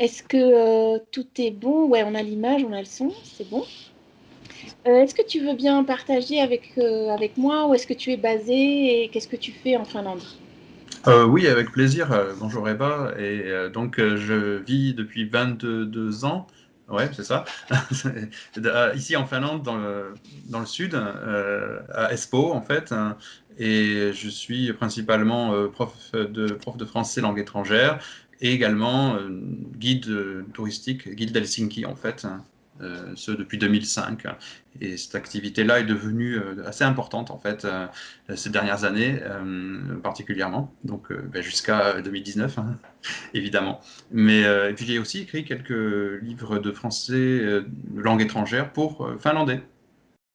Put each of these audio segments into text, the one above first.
Est-ce que tout est bon? Ouais, on a l'image, on a le son, c'est bon. Est-ce que tu veux bien partager avec moi où est-ce que tu es basé et qu'est-ce que tu fais en Finlande? Oui, avec plaisir. Bonjour Eva. Je vis depuis 22 ans. Ouais, c'est ça. Ici en Finlande, dans le sud, à Espoo en fait. Et je suis principalement prof de français langue étrangère et également guide touristique, guide d'Helsinki en fait. Ce depuis 2005. Et cette activité-là est devenue assez importante en fait ces dernières années particulièrement, donc jusqu'à 2019 hein, évidemment. Et puis j'ai aussi écrit quelques livres de français de langue étrangère pour finlandais.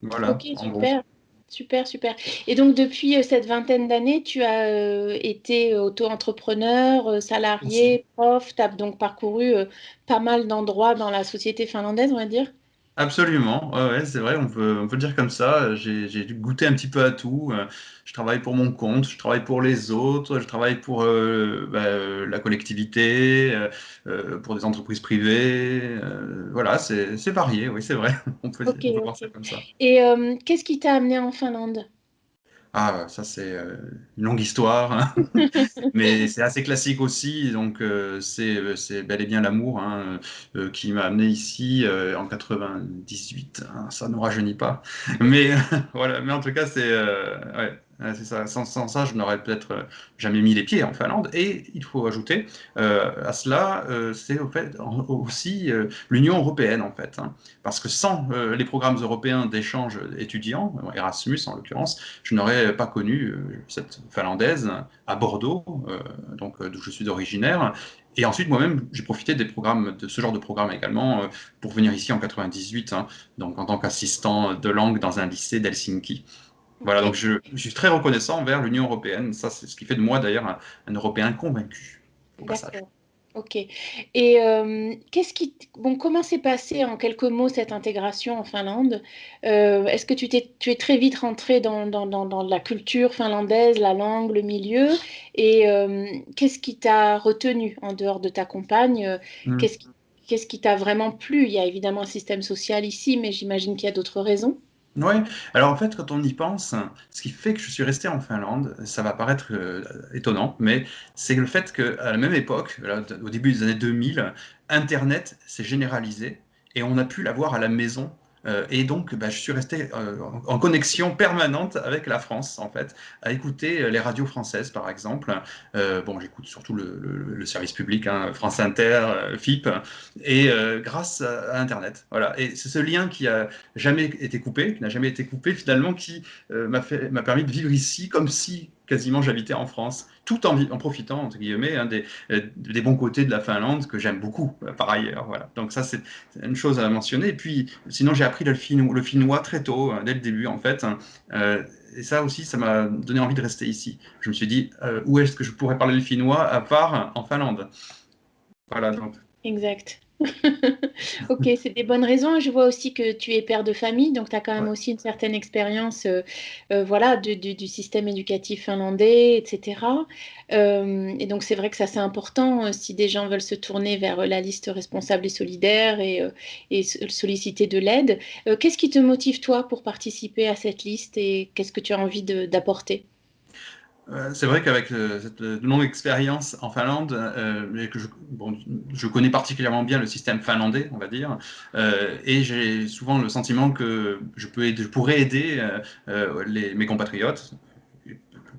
Ok, Voilà, en gros. super, super, super. Et donc depuis cette vingtaine d'années, tu as été auto-entrepreneur, Aussi. salarié, prof, tu as donc parcouru pas mal d'endroits dans la société finlandaise, on va dire. Absolument, ouais, ouais, c'est vrai, on peut le dire comme ça. J'ai dû goûter un petit peu à tout. Je travaille pour mon compte, je travaille pour les autres, je travaille pour la collectivité, pour des entreprises privées. Voilà, c'est varié, oui, c'est vrai. Ok, On peut voir ok. ça comme ça. Et qu'est-ce qui t'a amené en Finlande? Ah, ça c'est une longue histoire, hein. Mais c'est assez classique aussi, donc c'est bel et bien l'amour hein, qui m'a amené ici en 98. Hein, ça ne rajeunit pas, mais voilà. Mais en tout cas, c'est ça. Sans ça, je n'aurais peut-être jamais mis les pieds en Finlande. Et il faut ajouter à cela, c'est au fait aussi l'Union européenne en fait, hein. Parce que sans les programmes européens d'échange étudiants, Erasmus en l'occurrence, je n'aurais pas connu cette finlandaise à Bordeaux, d'où je suis originaire. Et ensuite, moi-même, j'ai profité des programmes, de ce genre de programme également, pour venir ici en 98, hein, donc en tant qu'assistant de langue dans un lycée d'Helsinki. Voilà, donc Ok, je suis très reconnaissant envers l'Union européenne. Ça, c'est ce qui fait de moi d'ailleurs un Européen convaincu, au passage. d'accord. Ok. Et bon, comment s'est passé en quelques mots cette intégration en Finlande? Est-ce que tu es très vite rentré dans la culture finlandaise, la langue, le milieu? Et qu'est-ce qui t'a retenu en dehors de ta compagne? Hmm. Qu'est-ce qui, qu'est-ce qui t'a vraiment plu? Il y a évidemment un système social ici, mais j'imagine qu'il y a d'autres raisons. Oui, alors en fait, quand on y pense, ce qui fait que je suis resté en Finlande, ça va paraître étonnant, mais c'est le fait qu'à la même époque, là, au début des années 2000, Internet s'est généralisé et on a pu l'avoir à la maison. Et donc, je suis resté en connexion permanente avec la France, en fait, à écouter les radios françaises, par exemple. Bon, j'écoute surtout le service public, hein, France Inter, FIP, et grâce à Internet. Voilà. Et c'est ce lien qui a jamais été coupé, qui n'a jamais été coupé finalement, qui m'a permis de vivre ici comme si quasiment j'habitais en France, tout en profitant, entre guillemets, hein, des bons côtés de la Finlande que j'aime beaucoup par ailleurs. Voilà. Donc ça, c'est une chose à mentionner. Et puis, sinon, j'ai appris le finnois très tôt, dès le début, en fait, hein. Et ça aussi, ça m'a donné envie de rester ici. Je me suis dit, où est-ce que je pourrais parler le finnois à part en Finlande? Voilà, donc. Exact. Ok, c'est des bonnes raisons. Je vois aussi que tu es père de famille, donc tu as quand même Ouais. aussi une certaine expérience voilà, du système éducatif finlandais, etc. Et donc c'est vrai que ça c'est important si des gens veulent se tourner vers la liste responsable et solidaire et solliciter de l'aide. Qu'est-ce qui te motive toi pour participer à cette liste et qu'est-ce que tu as envie d'apporter? C'est vrai qu'avec cette longue expérience en Finlande, et bon, je connais particulièrement bien le système finlandais, on va dire, et j'ai souvent le sentiment que je pourrais aider mes compatriotes,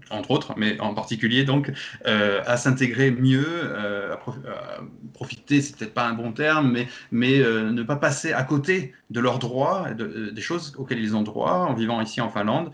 entre autres, mais en particulier donc, à s'intégrer mieux, à profiter, c'est peut-être pas un bon terme, mais ne pas passer à côté de leurs droits, des choses auxquelles ils ont droit en vivant ici en Finlande.